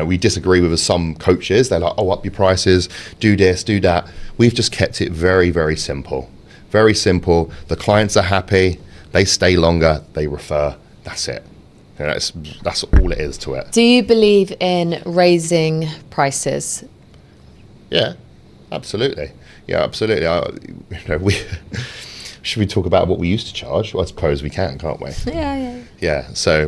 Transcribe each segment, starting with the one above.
we disagree with some coaches. They're like, oh, up your prices, do this, do that. We've just kept it very, very simple. Very simple. The clients are happy. They stay longer. They refer. That's it. That's all it is to it. Do you believe in raising prices? Yeah, absolutely. Yeah, absolutely. Should we talk about what we used to charge? Well, I suppose we can, can't we? Yeah. Yeah, so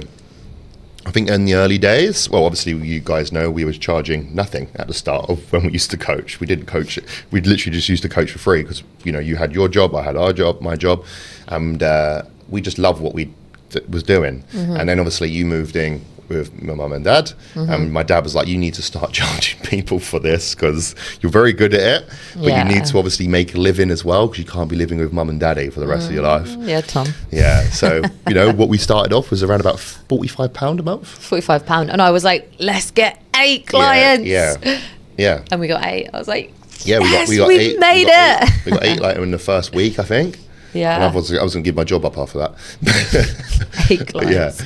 I think in the early days, well, obviously you guys know we were charging nothing at the start of when we used to coach. We didn't coach. We literally just used to coach for free because, you had your job, I had our job, my job, and we just loved what we was doing. And then obviously you moved in with my mum and dad, and my dad was like, you need to start charging people for this because you're very good at it, but you need to obviously make a living as well because you can't be living with mum and daddy for the rest of your life. Yeah, Tom. Yeah, so what we started off was around about £45 a month. £45, and I was like, let's get 8 clients. Yeah. And we got 8. I was like, yeah, yes, we got we 8. made it. We got 8 like in the first week, I think. Yeah. And I was going to give my job up after that. 8 clients.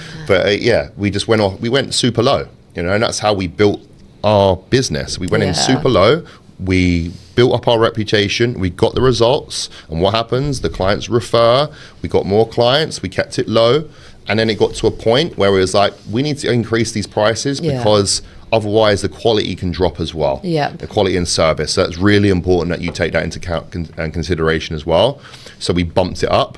We just went off. We went super low, and that's how we built our business. We went in super low. We built up our reputation. We got the results. And what happens? The clients refer. We got more clients. We kept it low. And then it got to a point where it was like, we need to increase these prices because otherwise the quality can drop as well. Yeah. The quality and service. So it's really important that you take that into account and consideration as well. So we bumped it up.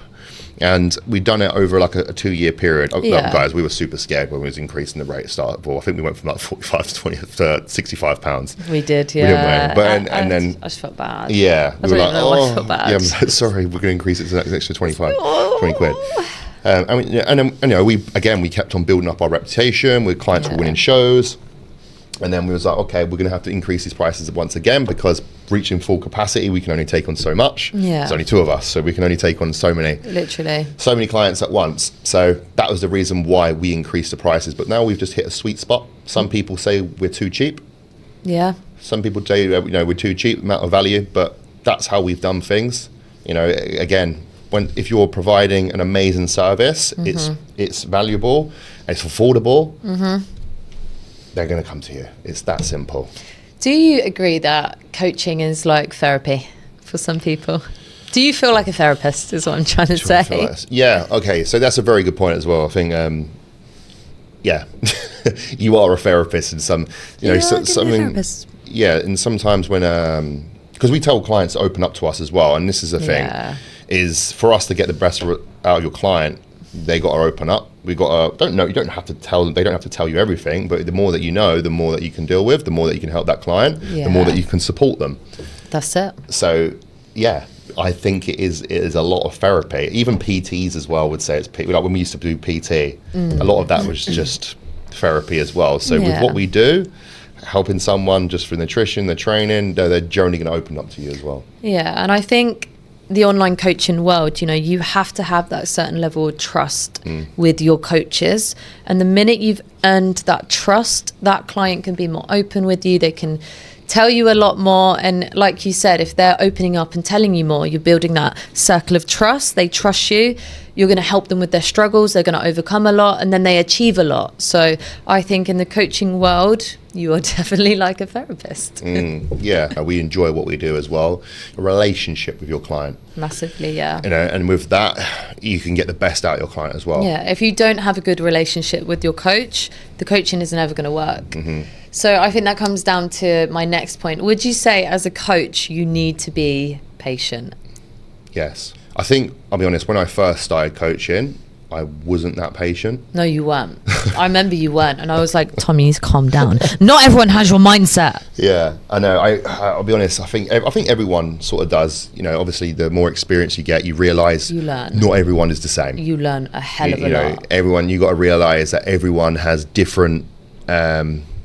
And we'd done it over like a 2-year period. Look, guys, we were super scared when we was increasing the rate start of all. I think we went from like 45 to 20 to £65. We did, yeah. We didn't win. But and then I just felt bad. Yeah. I don't know why I felt bad. Yeah, I'm like, sorry, we're going to increase it to an extra 20 quid. And then, we kept on building up our reputation. With clients were winning shows. And then we was like, okay, we're going to have to increase these prices once again because reaching full capacity, we can only take on so much. Yeah. There's only 2 of us, so we can only take on so many clients at once. So that was the reason why we increased the prices. But now we've just hit a sweet spot. Some people say we're too cheap. Yeah. Some people say we're too cheap, amount of value, but that's how we've done things. Again, if you're providing an amazing service, it's valuable, it's affordable. They're going to come to you. It's that simple. Do you agree that coaching is like therapy for some people? Do you feel like a therapist is what I'm trying to say? Yeah, okay. So that's a very good point as well. I think, you are a therapist in some, therapist. Yeah, and sometimes when, because we tell clients to open up to us as well, and this is the thing, is for us to get the best out of your client, they got to open up. We got to, you don't have to tell them, they don't have to tell you everything, but the more that you know, the more that you can deal with, the more that you can help that client, the more that you can support them. That's it. So, yeah, I think it is a lot of therapy. Even PTs as well would say it's, like when we used to do PT, a lot of that was just therapy as well. So with what we do, helping someone just for nutrition, the training, they're generally going to open up to you as well. Yeah, and I think the online coaching world, you have to have that certain level of trust with your coaches. And the minute you've earned that trust, that client can be more open with you. They can tell you a lot more. And like you said, if they're opening up and telling you more, you're building that circle of trust. They trust you. You're going to help them with their struggles. They're going to overcome a lot, and then they achieve a lot. So I think in the coaching world, you are definitely like a therapist. Yeah, we enjoy what we do as well. A relationship with your client. Massively, yeah. And with that, you can get the best out of your client as well. Yeah, if you don't have a good relationship with your coach, the coaching is never going to work. So I think that comes down to my next point. Would you say as a coach, you need to be patient? Yes. I think, I'll be honest, when I first started coaching, I wasn't that patient. No, you weren't. I remember you weren't. And I was like, Tom, you need to calm down. Not everyone has your mindset. Yeah, I know. I'll be honest, I think everyone sort of does. Obviously, the more experience you get, you realise not everyone is the same. You learn a hell of a lot. You got to realise that everyone has different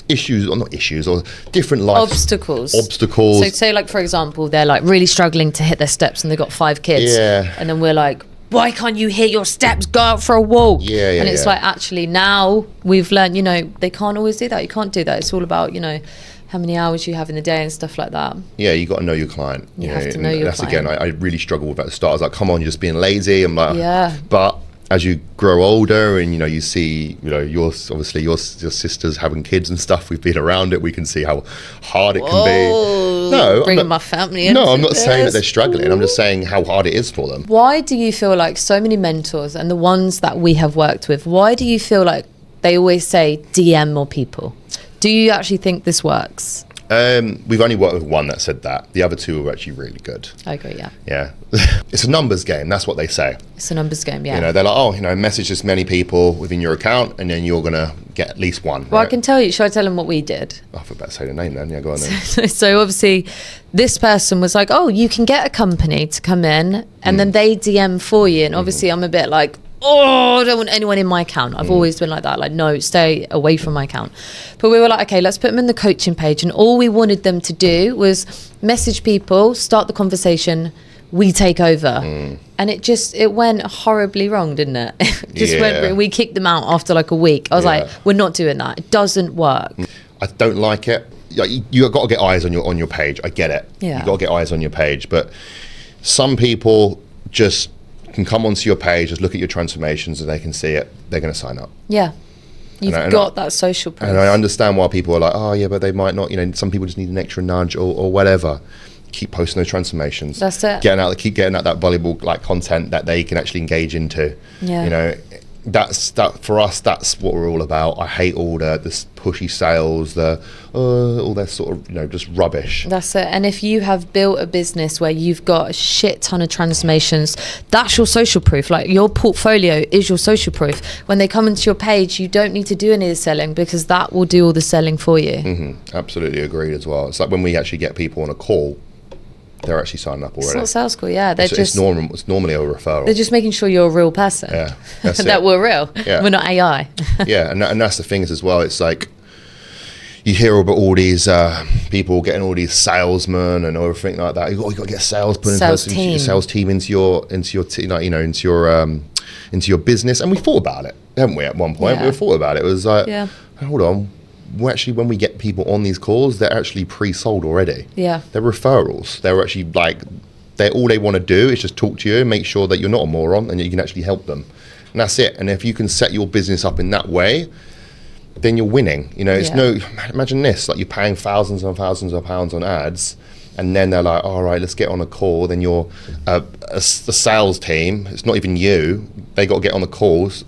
issues, or not issues, or different life obstacles. So say, like, for example, they're like really struggling to hit their steps and they've got 5 kids. Yeah. And then we're like, why can't you hit your steps? Go out for a walk. And it's like, actually, now we've learned, they can't always do that. You can't do that. It's all about, how many hours you have in the day and stuff like that. Yeah, you got to know your client. You have to know your client. Again, I really struggle with that at the start. I was like, come on, you're just being lazy. I'm like, yeah. But as you grow older and, you see, your sisters having kids and stuff, we've been around it, we can see how hard it can be. No, bringing my family in. No, I'm not saying that they're struggling. I'm just saying how hard it is for them. Why do you feel like so many mentors, and the ones that we have worked with, why do you feel like they always say DM more people? Do you actually think this works? We've only worked with one that said that. The other two were actually really good. I agree, yeah. Yeah. It's a numbers game. That's what they say. It's a numbers game, yeah. They're like, message this many people within your account and then you're going to get at least one. Well, right? I can tell you, should I tell them what we did? I forgot to say the name then. Yeah, go on then. So obviously this person was like, oh, you can get a company to come in and then they DM for you. And obviously I'm a bit like, oh, I don't want anyone in my account. I've always been like that. Like, no, stay away from my account. But we were like, okay, let's put them in the coaching page. And all we wanted them to do was message people, start the conversation, we take over. And it went horribly wrong, didn't it? We kicked them out after like a week. I was like, we're not doing that. It doesn't work. I don't like it. You've got to get eyes on your page. I get it. Yeah. You've got to get eyes on your page. But some people just can come onto your page, just look at your transformations and they can see it, they're going to sign up. Yeah. You've got that social proof. And I understand why people are like, oh yeah, but they might not, some people just need an extra nudge or whatever. Keep posting those transformations. That's it. Keep getting out that valuable content that they can actually engage into. Yeah. That's for us, that's what we're all about. I hate all this pushy sales, all that sort of, just rubbish. That's it. And if you have built a business where you've got a shit ton of transformations, that's your social proof. Like, your portfolio is your social proof. When they come into your page, you don't need to do any of the selling because that will do all the selling for you. Absolutely agreed as well. It's like when we actually get people on a call, they're actually signing up already. It's not a sales call, yeah. It's normally a referral. They're just making sure you're a real person. Yeah, that's that we're real. Yeah. We're not AI. Yeah, and that's the thing as well. It's like you hear about all these people getting all these salesmen and everything like that. You got to get a sales team into your business. And we thought about it, haven't we? At one point, we thought about it. It was like, hold on. When we get people on these calls, they're actually pre-sold already. Yeah. They're referrals. They're actually all they want to do is just talk to you and make sure that you're not a moron and you can actually help them. And that's it. And if you can set your business up in that way, then you're winning. Imagine this, like you're paying thousands and thousands of pounds on ads and then they're like, all right, let's get on a call. Then you're a sales team. It's not even you. They got to get on the calls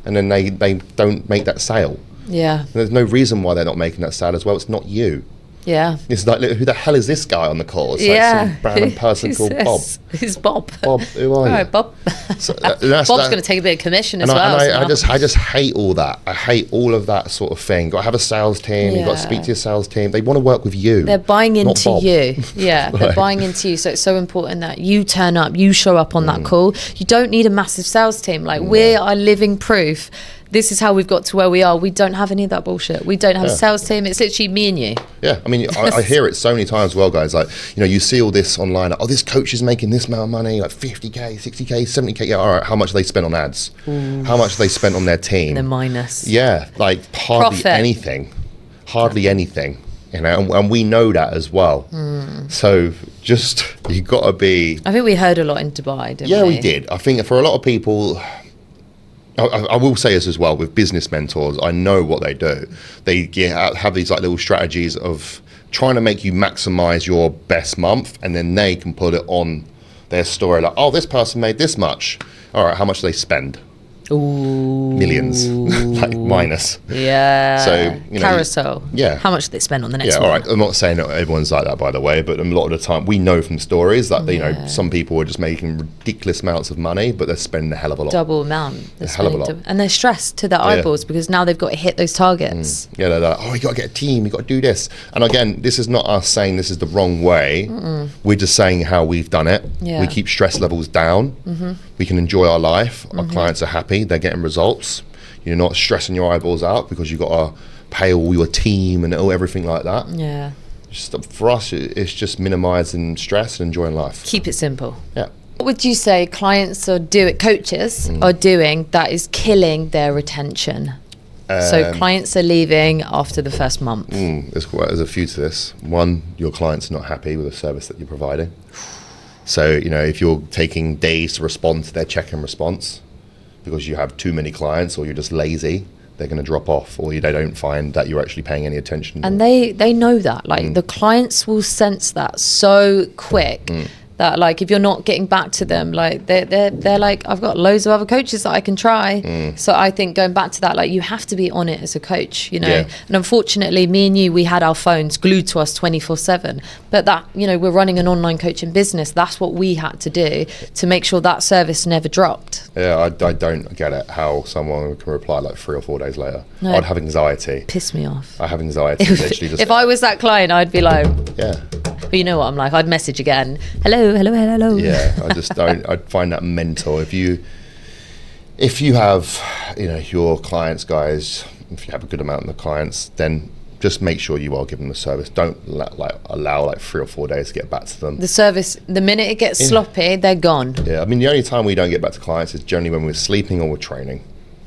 and then they don't make that sale. Yeah. There's no reason why they're not making that sale as well. It's not you. Yeah. It's like, who the hell is this guy on the call? It's like some random person called Bob. Who's Bob? Bob, who are you? All right, Bob. So, Bob's going to take a bit of commission as well. I just hate all that. I hate all of that sort of thing. You've got to have a sales team. You've got to speak to your sales team. They want to work with you. They're buying into you. Yeah, Right. They're buying into you. So it's so important that you turn up, you show up on that call. You don't need a massive sales team. Like, we are living proof. This is how we've got to where we are. We don't have any of that bullshit. We don't have a sales team. It's literally me and you. Yeah, I mean, I hear it so many times as well, guys. Like, you see all this online. Like, this coach is making this amount of money, like 50K, 60K, 70K. Yeah, all right, how much they spent on ads? Ooh. How much they spent on their team? The minus. Yeah, like hardly anything. Hardly anything. And we know that as well. So just, you got to be... I think we heard a lot in Dubai, didn't we? Yeah, we did. I think for a lot of people... I will say this as well, with business mentors, I know what they do. They have these little strategies of trying to make you maximize your best month, and then they can put it on their story like, oh, this person made this much. All right, how much do they spend? Ooh. Millions, like minus. Yeah. So, carousel. Yeah. How much do they spend on the next one? Yeah, all right. I'm not saying that everyone's like that, by the way, but a lot of the time we know from stories that, some people are just making ridiculous amounts of money, but they're spending a hell of a lot. Double amount. A hell of a lot. And they're stressed to their eyeballs because now they've got to hit those targets. Yeah, they're like, oh, you got to get a team, you got to do this. And again, this is not us saying this is the wrong way. We're just saying how we've done it. Yeah. We keep stress levels down. We can enjoy our life. Our clients are happy. They're getting results. You're not stressing your eyeballs out because you've got to pay all your team and everything like that. Yeah. Just, for us, it's just minimizing stress and enjoying life. Keep it simple. Yeah. What would you say coaches are doing that is killing their retention? So clients are leaving after the first month. There's a few to this. One, your client's not happy with the service that you're providing. So, if you're taking days to respond to their check-in response, because you have too many clients or you're just lazy, they're going to drop off, or they don't find that you're actually paying any attention. And they know that. Like the clients will sense that so quick. That like if you're not getting back to them, like they're like, I've got loads of other coaches that I can try. So I think going back to that, like you have to be on it as a coach, you know. Yeah. And unfortunately, me and you, we had our phones glued to us 24/7. But that, you know, we're running an online coaching business. That's what we had to do to make sure that service never dropped. Yeah, I don't get it how someone can reply like 3 or 4 days later. No. I'd have anxiety. Piss me off. I have anxiety. Literally just, If I was that client, I'd be like, yeah. but you know what I'm like, I'd message again. Hello. Yeah, I just don't. I'd find that mental. If you have, you know, your clients, guys, if you have a good amount of clients, then just make sure you are giving them the service. Don't allow like 3 or 4 days to get back to them. The service, the minute it gets sloppy, they're gone. Yeah, I mean, the only time we don't get back to clients is generally when we're sleeping or we're training.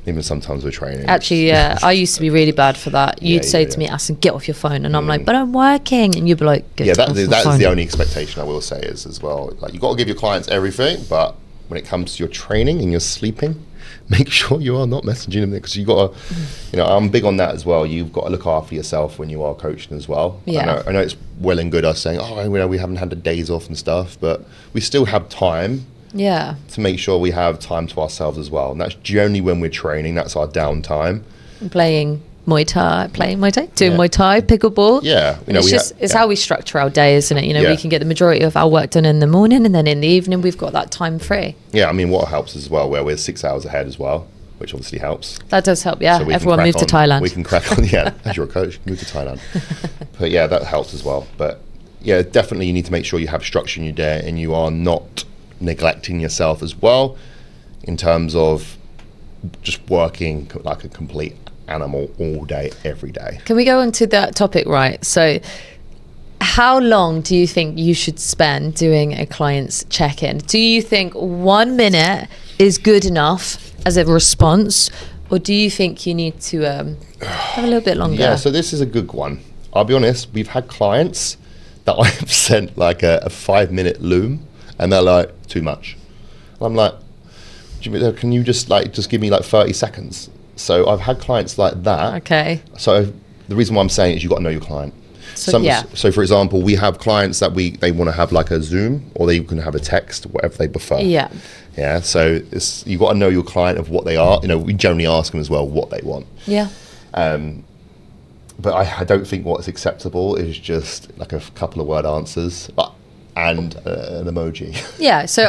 Even sometimes we're training. Actually, yeah, I used to be really bad for that. You'd say to me, Aston, get off your phone. And I'm like, but I'm working. And you'd be like, get off your that phone. is the only expectation I will say is as well. Like, you've got to give your clients everything, but when it comes to your training and your sleeping, make sure you are not messaging them, because you've got to, you know, I'm big on that as well. You've got to look after yourself when you are coaching as well. Yeah. I know it's well and good us saying, oh, you know, we haven't had the days off and stuff, but we still have time. Yeah. To make sure we have time to ourselves as well. And that's generally when we're training. That's our downtime. Playing Muay Thai, doing Muay Thai, pickleball. Yeah. You know, it's how we structure our day, isn't it? You know, Yeah. we can get the majority of our work done in the morning, and then in the evening, we've got that time free. Yeah, I mean, what helps as well, where we're 6 hours ahead as well, which obviously helps. That does help, yeah. So we can Everyone crack moved to Thailand. We can crack on, yeah. As you're a coach, move to Thailand. But yeah, that helps as well. But yeah, definitely you need to make sure you have structure in your day and you are not neglecting yourself as well, in terms of just working like a complete animal all day, every day. Can we go on to that topic, right? So how long do you think you should spend doing a client's check-in? Do you think 1 minute is good enough as a response, or do you think you need to have a little bit longer? Yeah, so this is a good one. I'll be honest, we've had clients that I have sent like a 5-minute loom, and they're like, too much. And I'm like, can you just give me like 30 seconds? So I've had clients like that. Okay. So the reason why I'm saying is you've got to know your client. So for example, we have clients that they want to have like a Zoom, or they can have a text, whatever they prefer. Yeah. Yeah. So you've got to know your client of what they are. You know, we generally ask them as well what they want. Yeah. But I don't think what's acceptable is just like a couple of word answers and an emoji. Yeah, so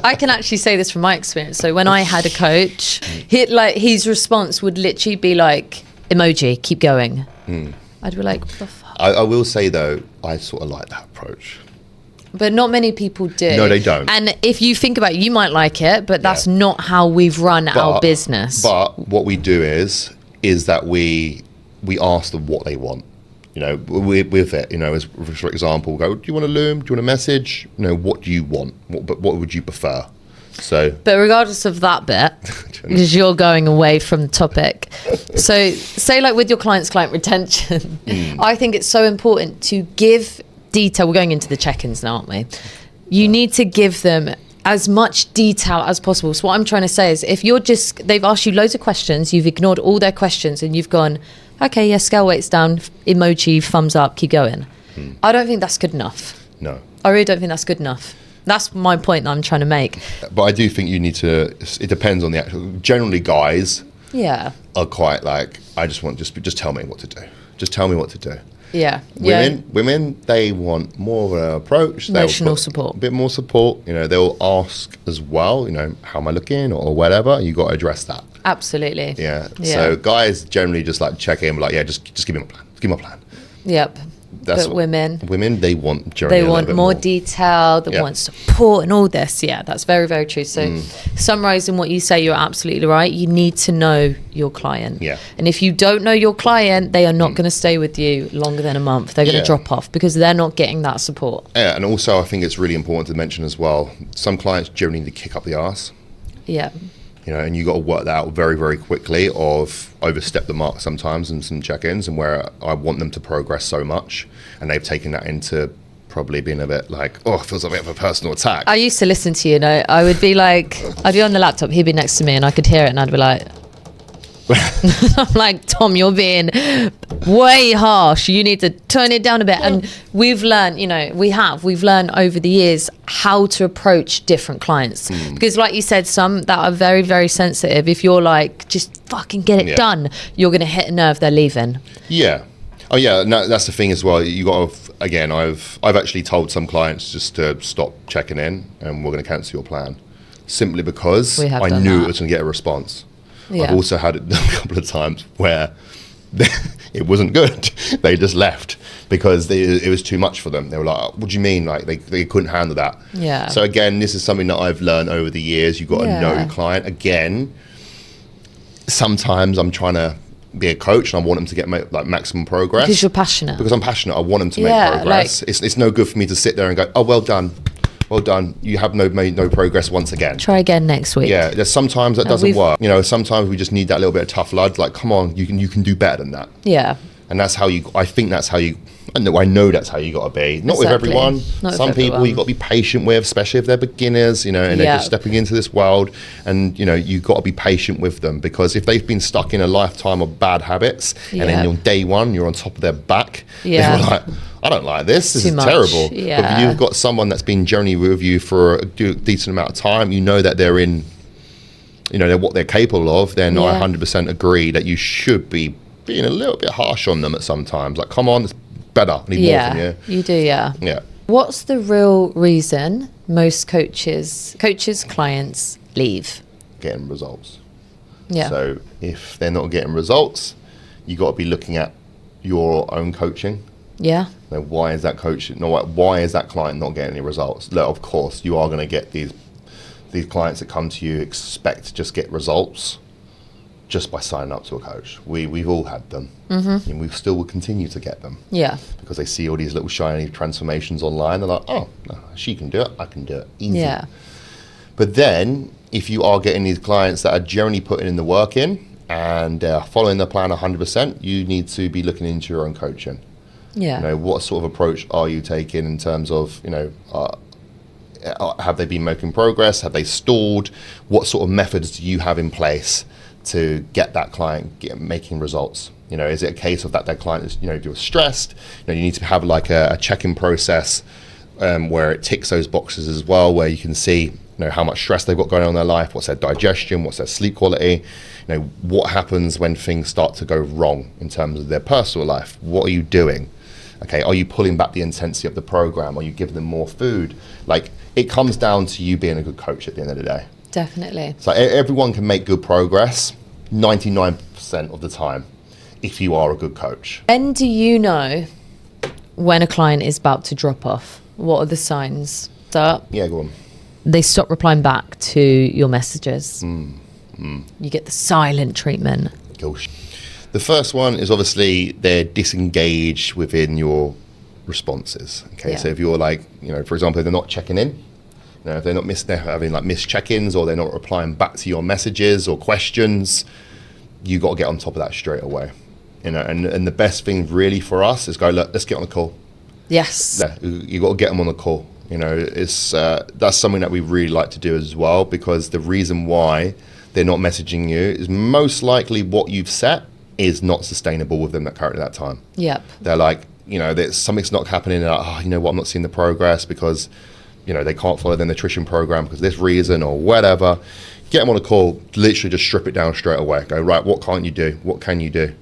I can actually say this from my experience. So when I had a coach, his response would literally be like, emoji, keep going. I'd be like, what the fuck? I will say though, I sort of like that approach. But not many people do. No, they don't. And if you think about it, you might like it, but that's not how we've run our business. But what we do is that we ask them what they want. You know, with it, you know, as for example, go, do you want a loom? Do you want a message? You know, what do you want? What would you prefer? So, but regardless of that bit, because you're going away from the topic. So say like with your client retention, I think it's so important to give detail. We're going into the check-ins now, aren't we? You need to give them as much detail as possible. So what I'm trying to say is, if they've asked you loads of questions, you've ignored all their questions, and you've gone, okay, yeah, scale weight's down, emoji, thumbs up, keep going. I don't think that's good enough. No. I really don't think that's good enough. That's my point that I'm trying to make. But I do think you need to, it depends on the actual, generally guys are quite like, I just want, just tell me what to do. Just tell me what to do. Yeah. Women, they want more of an approach. Emotional support. A bit more support. You know, they'll ask as well, you know, how am I looking or whatever. You got to address that. Absolutely. Yeah. So guys generally just like check in, like, yeah, just give me my plan. Give me my plan. Yep. But women, they want generally more detail. They want support and all this. Yeah, that's very, very true. So summarizing what you say, you're absolutely right. You need to know your client. Yeah. And if you don't know your client, they are not going to stay with you longer than a month. They're going to drop off because they're not getting that support. Yeah, and also I think it's really important to mention as well, some clients generally need to kick up the arse. Yeah. You know, and you got to work that out very, very quickly, of overstep the mark sometimes in some check-ins, and where I want them to progress so much, and they've taken that into probably been a bit like, oh, it feels a bit of a personal attack. I used to listen to you, I would be like, I'd be on the laptop, he'd be next to me, and I could hear it, and I'd be like, I'm like, Tom, you're being way harsh. You need to turn it down a bit. And we've learned, we've learned over the years how to approach different clients. Because like you said, some that are very, very sensitive. If you're like, just fucking get it done, you're going to hit a nerve, they're leaving. Yeah. Oh yeah, no, that's the thing as well. You got to, again, I've actually told some clients just to stop checking in and we're going to cancel your plan. Simply because I knew it was going to get a response. Yeah. I've also had it a couple of times where it wasn't good. They just left because it was too much for them. They were like, oh, what do you mean? Like they couldn't handle that. Yeah. So again, this is something that I've learned over the years. You've got to know your client. Again, sometimes I'm trying to be a coach and I want them to get like maximum progress. Because you're passionate. Because I'm passionate. I want them to make progress. Like, it's no good for me to sit there and go, oh, well done. Well done. You have made no progress once again. Try again next week. Yeah, there's sometimes that doesn't work. Sometimes we just need that little bit of tough love. Like, come on, you can do better than that. Yeah. And that's how I know that's how you got to be. Not with everyone. Some people you got to be patient with, especially if they're beginners, and they're just stepping into this world. And, you've got to be patient with them because if they've been stuck in a lifetime of bad habits and then on day one, you're on top of their back, they're like, I don't like this. This is terrible. Yeah. But if you've got someone that's been journeying with you for a decent amount of time, that they're in, they're what they're capable of, then I 100% agree that you should be being a little bit harsh on them at some times. Like, come on, it's better. I need more from you. You do, yeah. Yeah. What's the real reason most coaches, clients leave? Getting results. Yeah. So if they're not getting results, you got to be looking at your own coaching. Yeah. Why is that why is that client not getting any results? Look, of course, you are going to get these clients that come to you expect to just get results just by signing up to a coach. We've all had them, and we still will continue to get them. Yeah. Because they see all these little shiny transformations online. They're like, oh, no, she can do it. I can do it. Easy. Yeah. But then, if you are getting these clients that are generally putting in the work in and following the plan 100%, you need to be looking into your own coaching. Yeah. What sort of approach are you taking in terms of, have they been making progress? Have they stalled? What sort of methods do you have in place to get that client making results? Is it a case of that client is, you're stressed? You need to have like a check-in process where it ticks those boxes as well, where you can see, how much stress they've got going on in their life, what's their digestion, what's their sleep quality, what happens when things start to go wrong in terms of their personal life. What are you doing? Okay, are you pulling back the intensity of the program? Are you giving them more food? Like, it comes down to you being a good coach at the end of the day. Definitely. So everyone can make good progress 99% of the time if you are a good coach. When do you know when a client is about to drop off? What are the signs? Yeah, go on. They stop replying back to your messages. You get the silent treatment. Gosh. The first one is obviously they're disengaged within your responses. Okay, so if you're like, for example, if they're not checking in, if they're having like missed check-ins or they're not replying back to your messages or questions, you got to get on top of that straight away. And the best thing really for us is go, look, let's get on the call. Yes. Yeah, you got to get them on the call. It's that's something that we really like to do as well, because the reason why they're not messaging you is most likely what you've set is not sustainable with them currently at that time. Yep. They're like, something's not happening. They're like, oh, you know what, I'm not seeing the progress because, they can't follow their nutrition program because of this reason or whatever. Get them on a call, literally just strip it down straight away. Go, right, what can't you do? What can you do?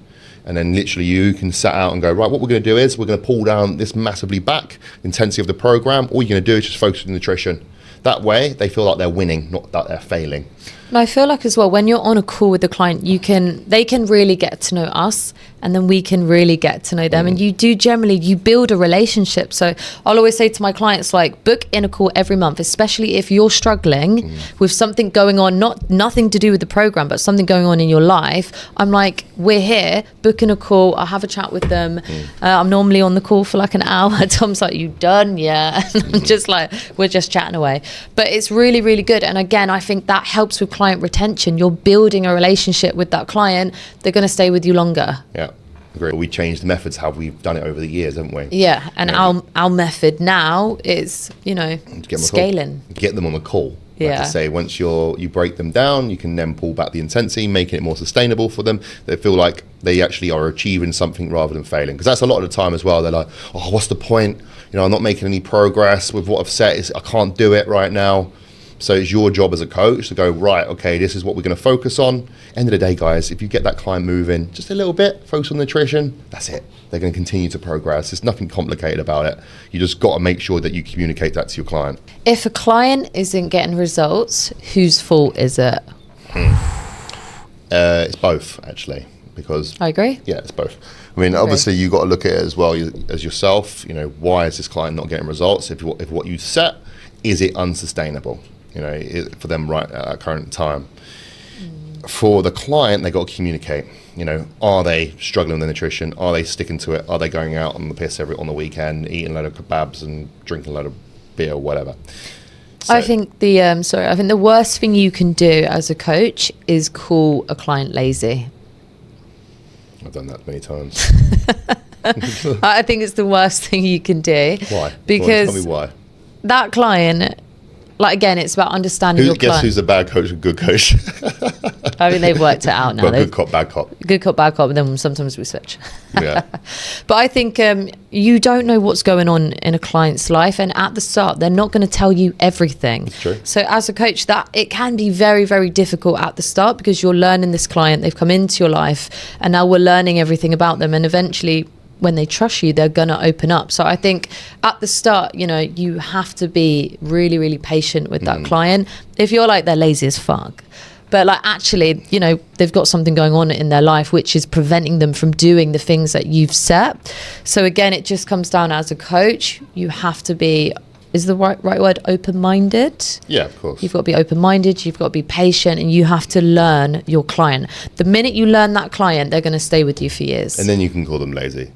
And then literally you can set out and go, right, what we're going to do is we're going to pull down this massively back intensity of the program. All you're going to do is just focus on nutrition. That way they feel like they're winning, not that they're failing. And I feel like as well, when you're on a call with the client, they can really get to know us, and then we can really get to know them. And you build a relationship. So I'll always say to my clients, like, book in a call every month, especially if you're struggling with something going on, nothing to do with the program, but something going on in your life. I'm like, we're here, book in a call, I'll have a chat with them. I'm normally on the call for like an hour. Tom's like, you done? Yeah. And I'm just like, we're just chatting away. But it's really, really good. And again, I think that helps with client retention. You're building a relationship with that client. They're going to stay with you longer. Yeah. Agree. We changed the methods, how we've done it over the years, haven't we? Yeah, and our method now is, scaling. Get them on the call. Like I say, once you break them down, you can then pull back the intensity, making it more sustainable for them. They feel like they actually are achieving something rather than failing. Because that's a lot of the time as well. They're like, oh, what's the point? I'm not making any progress with what I've set. I can't do it right now. So it's your job as a coach to go, right, okay, this is what we're going to focus on. End of the day, guys, if you get that client moving just a little bit, focus on nutrition, that's it. They're going to continue to progress. There's nothing complicated about it. You just got to make sure that you communicate that to your client. If a client isn't getting results, whose fault is it? It's both, actually, because... I agree. Yeah, it's both. I mean, obviously, you've got to look at it as well as yourself. Why is this client not getting results? If what you set, is it unsustainable? For them right at that current time. For the client, they got to communicate. Are they struggling with their nutrition? Are they sticking to it? Are they going out on the piss on the weekend, eating a load of kebabs and drinking a load of beer or whatever? So, I think the worst thing you can do as a coach is call a client lazy. I've done that many times. I think it's the worst thing you can do. Why? Because tell me why. That client, again, it's about understanding your client. Guess who's a bad coach and good coach? I mean, they've worked it out now. Good cop, bad cop. Good cop, bad cop, and then sometimes we switch. Yeah. But I think you don't know what's going on in a client's life, and at the start, they're not going to tell you everything. That's true. So as a coach, that it can be very, very difficult at the start because you're learning this client, they've come into your life, and now we're learning everything about them, and eventually, when they trust you, they're going to open up. So I think at the start, you have to be really, really patient with that client. If you're like, they're lazy as fuck, but actually, they've got something going on in their life, which is preventing them from doing the things that you've set. So again, it just comes down as a coach, you have to be, is the right word, open-minded? Yeah, of course. You've got to be open-minded, you've got to be patient, and you have to learn your client. The minute you learn that client, they're going to stay with you for years. And then you can call them lazy.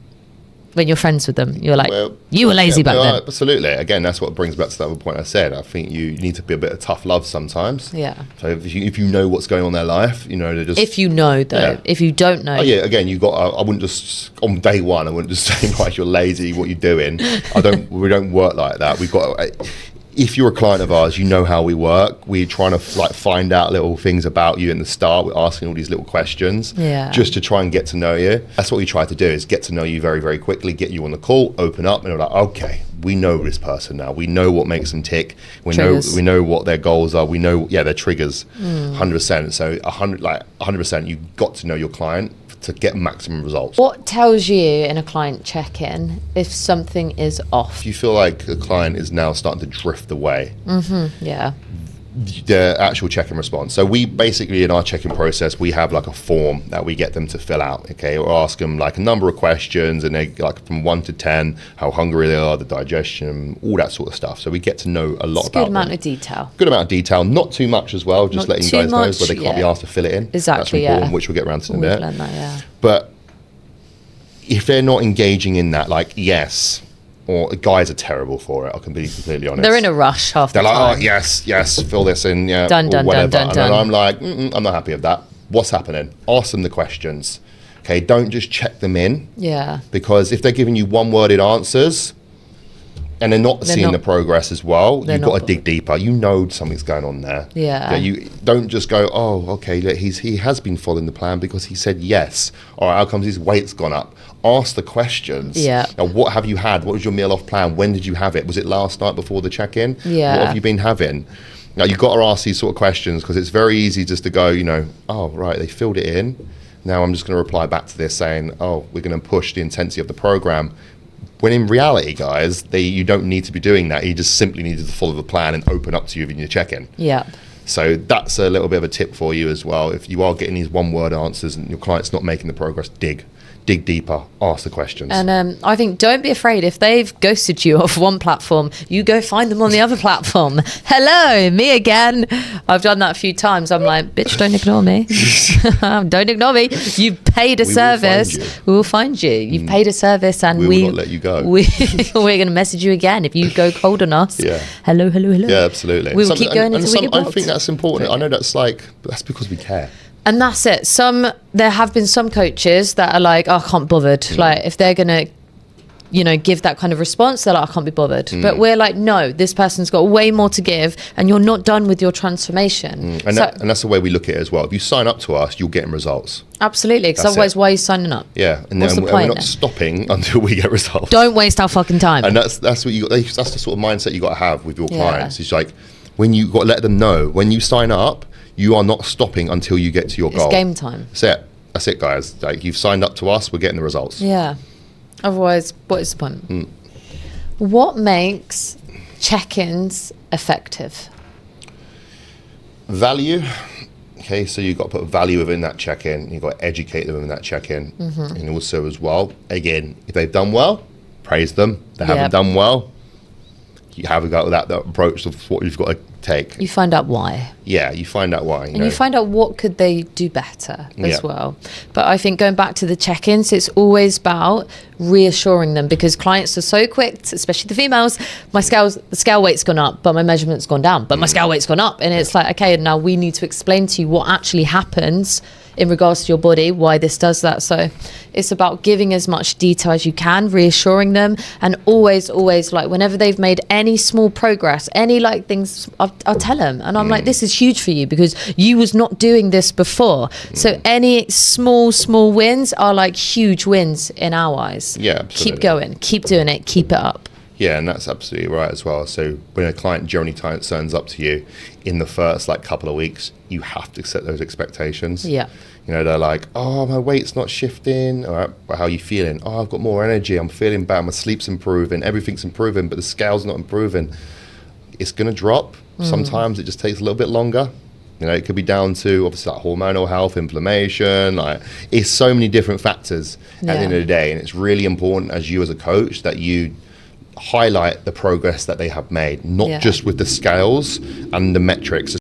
When you're friends with them, you're like, you were lazy back then. Absolutely. Again, that's what brings back to that other point I said. I think you need to be a bit of tough love sometimes. Yeah. So if you know what's going on in their life, they're just... If you know, though. Yeah. If you don't know... Oh, yeah. Again, I wouldn't just... On day one, I wouldn't just say, right, you're lazy, what you're doing. We don't work like that. We've got... If you're a client of ours, you know how we work. We're trying to find out little things about you in the start. We're asking all these little questions just to try and get to know you. That's what we try to do, is get to know you very, very quickly, get you on the call, open up, and we're like, okay, we know this person now. We know what makes them tick. We know what their goals are. We know, their triggers, 100%. So 100%, you've got to know your client to get maximum results. What tells you in a client check-in if something is off? If you feel like a client is now starting to drift away, yeah, the actual check-in response. So we basically, in our check-in process, we have a form that we get them to fill out. Okay, we'll ask them a number of questions, and they from 1 to 10, how hungry they are, the digestion, all that sort of stuff. So we get to know a lot about them. Good amount of detail, not too much as well. Just letting you guys know, but they can't be asked to fill it in. Exactly. That's important, which we'll get around to in a bit. Learned that, yeah. But if they're not engaging in that, yes. Or guys are terrible for it, I can be completely honest. They're in a rush half the time. They're like, oh, yes, fill this in, yeah, done, and I'm like, I'm not happy with that. What's happening? Ask them the questions. Okay, don't just check them in. Yeah. Because if they're giving you one-worded answers and they're not seeing the progress as well, you've got to dig deeper. You know something's going on there. Yeah. You don't just go, oh, okay, he has been following the plan because he said yes. All right, how comes his weight's gone up? Ask the questions. Yeah. Now, what have you had? What was your meal off plan? When did you have it? Was it last night before the check-in? Yeah. What have you been having? Now, you've got to ask these sort of questions because it's very easy just to go, oh, right, they filled it in. Now I'm just going to reply back to this saying, oh, we're going to push the intensity of the program. When in reality, guys, you don't need to be doing that. You just simply needed to follow the plan and open up to you in your check-in. Yeah. So that's a little bit of a tip for you as well. If you are getting these one-word answers and your client's not making the progress, dig deeper, ask the questions. And I think don't be afraid. If they've ghosted you off one platform, you go find them on the other platform. Hello, me again. I've done that a few times. I'm like, bitch, don't ignore me. Don't ignore me. You've paid a service. We will find you. You've paid a service, and we will not let you go. We're going to message you again if you go cold on us. Yeah. Hello. Yeah, absolutely. We will keep going until we get blocked. I think that's important. I know that's because we care. And that's it. There have been some coaches that are like, oh, I can't be bothered. Like, if they're gonna, give that kind of response, they're like, I can't be bothered. But we're like, no, this person's got way more to give, and you're not done with your transformation. And that's the way we look at it as well. If you sign up to us, you'll get results. Absolutely, because otherwise, why are you signing up? Yeah, and what's then the point, we're not stopping until we get results. Don't waste our fucking time. And that's what you got. That's the sort of mindset you got to have with your clients. It's like, when you got to let them know, when you sign up, you are not stopping until you get to your goal. It's game time. That's it, guys. Like, you've signed up to us, we're getting the results. Yeah. Otherwise, what is the point? What makes check-ins effective? Value. Okay, so you've got to put value within that check-in. You've got to educate them in that check-in. And also as well, again, if they've done well, praise them. They haven't done well, you haven't got that approach of what you've got to take. You find out why. Yeah, you find out why. You find out what could they do better as well. But I think going back to the check-ins, it's always about reassuring them, because clients are so quick, especially the females, the scale weight's gone up, but my measurement's gone down, but my scale weight's gone up. And it's like, okay, now we need to explain to you what actually happens in regards to your body, why this does that. So it's about giving as much detail as you can, reassuring them, and always, like, whenever they've made any small progress, any like things, I'll tell them, and I'm like, this is huge for you because you was not doing this before. So any small wins are like huge wins in our eyes. Yeah, absolutely. Keep going, keep doing it, keep it up. Yeah, and that's absolutely right as well. So when a client generally turns up to you in the first couple of weeks, you have to set those expectations. Yeah. They're like, oh, my weight's not shifting. All right, well, how are you feeling? Oh, I've got more energy. I'm feeling better. My sleep's improving. Everything's improving, but the scale's not improving. It's going to drop. Sometimes it just takes a little bit longer. It could be down to, obviously, hormonal health, inflammation. It's so many different factors at the end of the day. And it's really important as you as a coach that you highlight the progress that they have made, not just with the scales and the metrics.